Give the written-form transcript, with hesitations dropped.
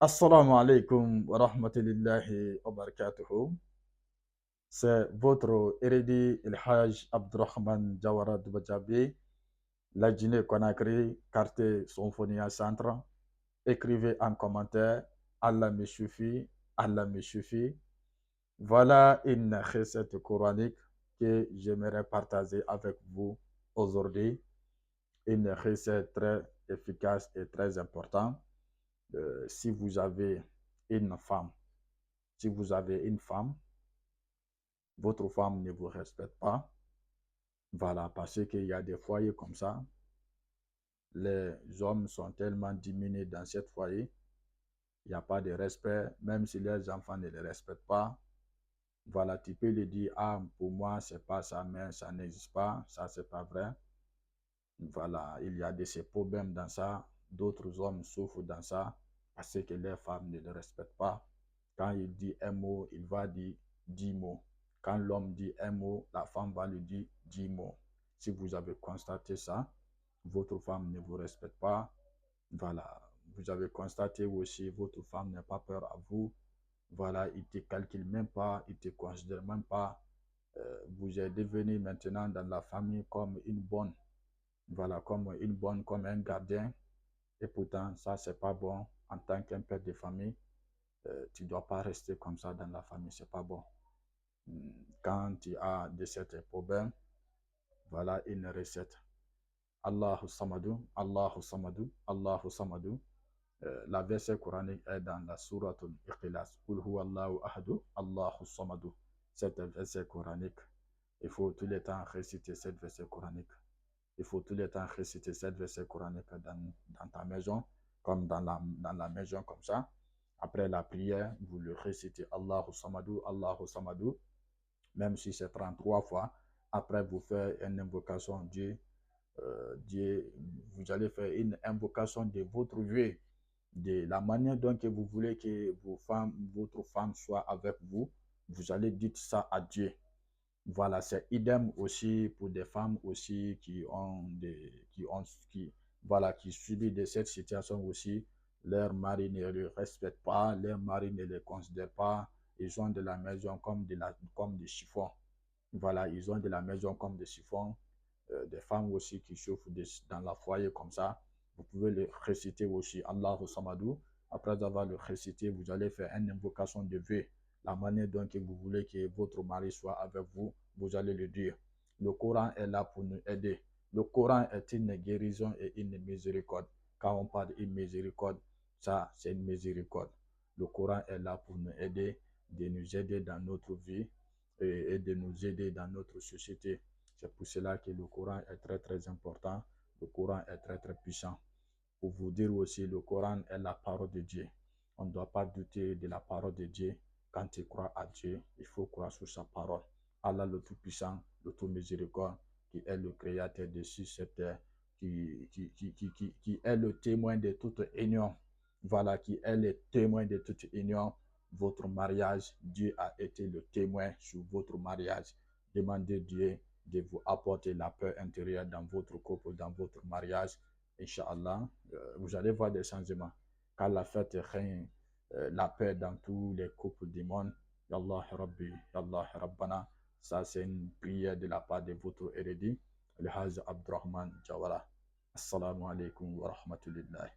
Assalamu alaikum wa rahmatullahi wa barakatuhu. C'est votre érudit El Hajj Abdurrahman Jawara Dubadjabi, la Guinée-Conakry, quartier Symphonia Centre. Écrivez en commentaire, Allah me suffit, Allah me suffit. Voilà une recette coranique que j'aimerais partager avec vous aujourd'hui. Une recette très efficace et très importante. Si vous avez une femme, si vous avez une femme, votre femme ne vous respecte pas, voilà, parce qu'il y a des foyers comme ça, les hommes sont tellement diminués dans ce foyer, il n'y a pas de respect, même si les enfants ne les respectent pas, voilà, tu peux lui dire, ah, pour moi, c'est pas ça, mais ça n'existe pas, ça, c'est pas vrai. Voilà, il y a de ces problèmes dans ça, d'autres hommes souffrent dans ça, parce que les femmes ne les respectent pas. Quand il dit un mot, il va dire 10 mots. Quand l'homme dit un mot, la femme va lui dire 10 mots. Si vous avez constaté ça, votre femme ne vous respecte pas. Voilà, vous avez constaté aussi votre femme n'a pas peur à vous. Voilà, il ne te calcule même pas, il ne te considère même pas. Vous êtes devenu maintenant dans la famille comme une bonne. Voilà, comme une bonne, comme un gardien. Et pourtant, ça, c'est pas bon. En tant qu'un père de famille, tu ne dois pas rester comme ça dans la famille, c'est pas bon. Quand tu as de certains problèmes, voilà une recette. Allahu Samadou, Allahu Samadou, Allahu Samadou. La verset coranique est dans la sourate Al-Ikhlas. Qul huwa Allahu ahadu, Allahu Samadou. Cette verset coranique, il faut tout le temps réciter cette verset coranique. Il faut tout le temps réciter cette verset coranique dans ta maison, comme dans la maison comme ça. Après la prière, vous le récitez Allahu Samadou, Allahu Samadou, même si c'est 33 fois. Après, vous faites une invocation Dieu. Dieu, vous allez faire une invocation de votre vœu, de la manière dont que vous voulez que votre femme soit avec vous. Vous allez dire ça à Dieu. Voilà, c'est idem aussi pour des femmes aussi voilà, qui subissent de cette situation aussi. Leur mari ne les respecte pas, leur mari ne les considère pas. Ils ont de la maison comme des chiffons. Voilà, ils ont de la maison comme des chiffons. Des femmes aussi qui souffrent dans la foyer comme ça. Vous pouvez le réciter aussi, Allahu Samadou. Après avoir le récité, vous allez faire une invocation de vœux. La manière dont vous voulez que votre mari soit avec vous, vous allez le dire. Le Coran est là pour nous aider. Le Coran est une guérison et une miséricorde. Quand on parle d'une miséricorde, ça, c'est une miséricorde. Le Coran est là pour nous aider, de nous aider dans notre vie et de nous aider dans notre société. C'est pour cela que le Coran est très très important. Le Coran est très très puissant. Pour vous dire aussi, le Coran est la parole de Dieu. On ne doit pas douter de la parole de Dieu. Quand tu crois à Dieu, il faut croire sur sa parole. Allah le Tout-Puissant, le Tout-Miséricorde, qui est le Créateur de cette terre, qui est le témoin de toute union. Voilà, qui est le témoin de toute union. Votre mariage, Dieu a été le témoin sur votre mariage. Demandez Dieu de vous apporter la paix intérieure dans votre couple, dans votre mariage. Inch'Allah, vous allez voir des changements. Car la fête règne, la paix dans tous les couples du monde. Yallah Rabbi, Yallah Rabbana. Ça, c'est une prière de la part de votre érudit, le Hajj Abdurrahman Jawara. Assalamu alaikum wa rahmatullahi.